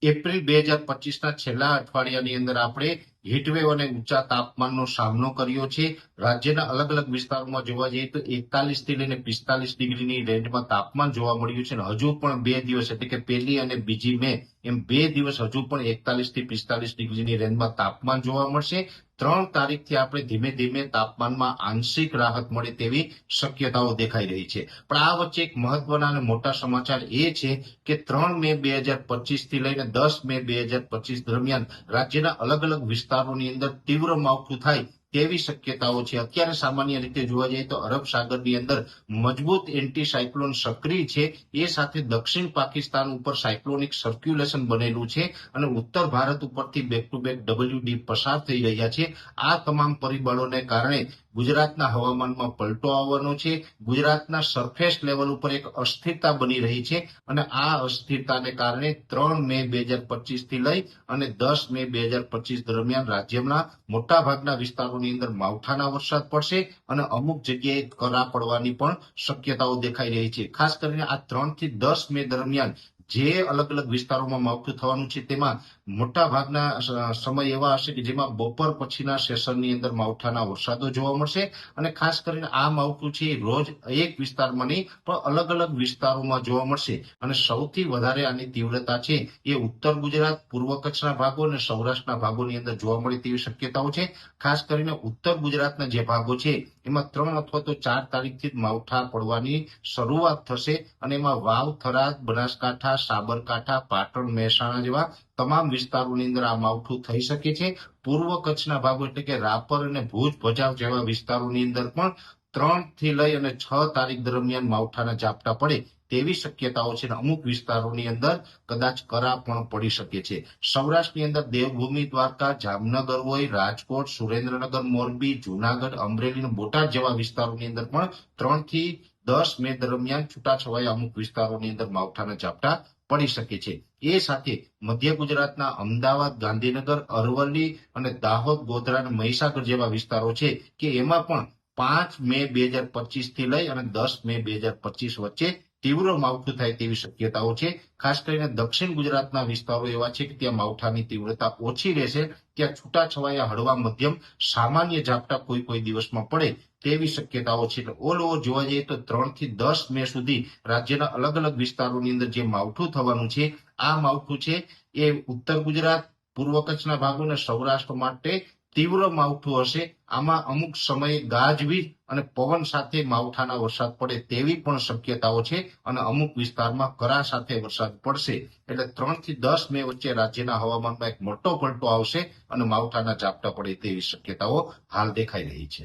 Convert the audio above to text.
April 2025ના છેલ્લા અઠવાડિયાની અંદર આપણે હીટવેવ અને ઊંચા તાપમાનનો સામનો કર્યો છે. રાજ્યના અલગ અલગ વિસ્તારોમાં જોવા જઈએ તો 41 થી લઈને 45 ડિગ્રીની રેન્જમાં તાપમાન જોવા મળ્યું છે. અને હજુ પણ 2 દિવસ એટલે કે 1 અને 2 મે એમ 2 દિવસ હજુ પણ 41 થી 45 ડિગ્રીની રેન્જમાં તાપમાન જોવા મળશે. 3 તારીખથી આપણે ધીમે ધીમે તાપમાનમાં આંશિક રાહત મળે તેવી શક્યતાઓ દેખાઈ રહી છે. પણ આ વચ્ચે એક મહત્વના અને મોટા સમાચાર એ છે કે 3 મે 2025 થી લઈને 10 મે 2025 દરમિયાન રાજ્યના અલગ અલગ વિસ્તારોની અંદર તીવ્ર માવઠું થાય તેવી શક્યતાઓ છે. અત્યારે સામાન્ય રીતે જોવા જઈએ તો અરબ સાગરની અંદર મજબૂત એન્ટી સાયક્લોન સક્રિય છે. એ સાથે દક્ષિણ પાકિસ્તાન ઉપર સાયક્લોનિક સર્ક્યુલેશન બનેલું છે અને ઉત્તર ભારત ઉપરથી બેક ટુ બેક WD પસાર થઈ રહ્યા છે. આ તમામ પરિબળોને કારણે ગુજરાતના હવામાનમાં પલટો આવવાનો છે. ગુજરાતના સરફેસ લેવલ ઉપર એક અસ્થિરતા બની રહી છે અને આ અસ્થિરતાને કારણે 3 મે 2025 થી લઈ અને 10 મે 2025 દરમિયાન રાજ્યના મોટાભાગના વિસ્તારોની અંદર માવઠાના વરસાદ પડશે અને અમુક જગ્યાએ કરા પડવાની પણ શક્યતાઓ દેખાઈ રહી છે. ખાસ કરીને આ 3 થી 10 મે દરમિયાન જે અલગ અલગ વિસ્તારોમાં માવઠું થવાનું છે તેમાં મોટાભાગના સમય એવા હશે કે જેમાં બપોર પછીના સેશનની અંદર માવઠાના વરસાદો જોવા મળશે. અને ખાસ કરીને આ માવઠું છે રોજ એક વિસ્તારમાં નહીં પણ અલગ અલગ વિસ્તારોમાં જોવા મળશે. અને સૌથી વધારે આની તીવ્રતા છે એ ઉત્તર ગુજરાત, પૂર્વ કચ્છના ભાગો અને સૌરાષ્ટ્રના ભાગોની અંદર જોવા મળે તેવી શક્યતાઓ છે. ખાસ કરીને ઉત્તર ગુજરાતના જે ભાગો છે એમાં 3 અથવા તો 4 તારીખથી જ માવઠા પડવાની શરૂઆત થશે અને એમાં વાવ, થરાદ, બનાસકાંઠા, સાબરકાંઠા, પાટણ, મહેસાણા જેવા તમામ વિસ્તારોની અંદર આ માવઠું થઈ શકે છે. પૂર્વ કચ્છના ભાગો એટલે કે રાપર અને ભુજ, ભચાઉ જેવા વિસ્તારોની અંદર પણ 3 થી લઈ અને 6 તારીખ દરમિયાન માવઠાના ઝાપટા પડે તેવી શક્યતાઓ છે. અમુક વિસ્તારોની અંદર કદાચ કરા પણ પડી શકે છે. સૌરાષ્ટ્રની અંદર દેવભૂમિ દ્વારકા, જામનગર હોય, રાજકોટ, સુરેન્દ્રનગર, મોરબી, જુનાગઢ, અમરેલી અને બોટાદ જેવા વિસ્તારોની અંદર પણ 3 થી 10 મે દરમિયાન છૂટાછવાયા અમુક વિસ્તારોની અંદર માવઠાના ઝાપટા પડી શકે છે. એ સાથે મધ્ય ગુજરાતના અમદાવાદ, ગાંધીનગર, અરવલ્લી અને દાહોદ, ગોધરા અને મહીસાગર જેવા વિસ્તારો છે કે એમાં પણ 5 મે 2025 થી લઈ અને 10 મે 2025 વચ્ચે તીવ્ર માવઠું થાય તેવી શક્યતાઓ છે. ખાસ કરીને દક્ષિણ ગુજરાતના વિસ્તારો એવા છે કે ત્યાં માવઠાની તીવ્રતા ઓછી રહેશે. ત્યાં છૂટાછવાયા હળવા મધ્યમ સામાન્ય ઝાપટા કોઈ કોઈ દિવસમાં પડે તેવી શક્યતાઓ છે. ઓલ ઓવર જોવા જઈએ તો 3 થી 10 મે સુધી રાજ્યના અલગ અલગ વિસ્તારોની અંદર જે માવઠું થવાનું છે આ માવઠું છે એ ઉત્તર ગુજરાત, પૂર્વ કચ્છના ભાગો અને સૌરાષ્ટ્ર માટે તીવ્ર માવઠું હશે. આમાં અમુક સમયે ગાજવીજ અને પવન સાથે માવઠાના વરસાદ પડે તેવી પણ શક્યતાઓ છે અને અમુક વિસ્તારમાં કરા સાથે વરસાદ પડશે. એટલે 3 થી 10 મે વચ્ચે રાજ્યના હવામાનમાં એક મોટો પલટો આવશે અને માવઠાના ઝાપટા પડે તેવી શક્યતાઓ હાલ દેખાઈ રહી છે.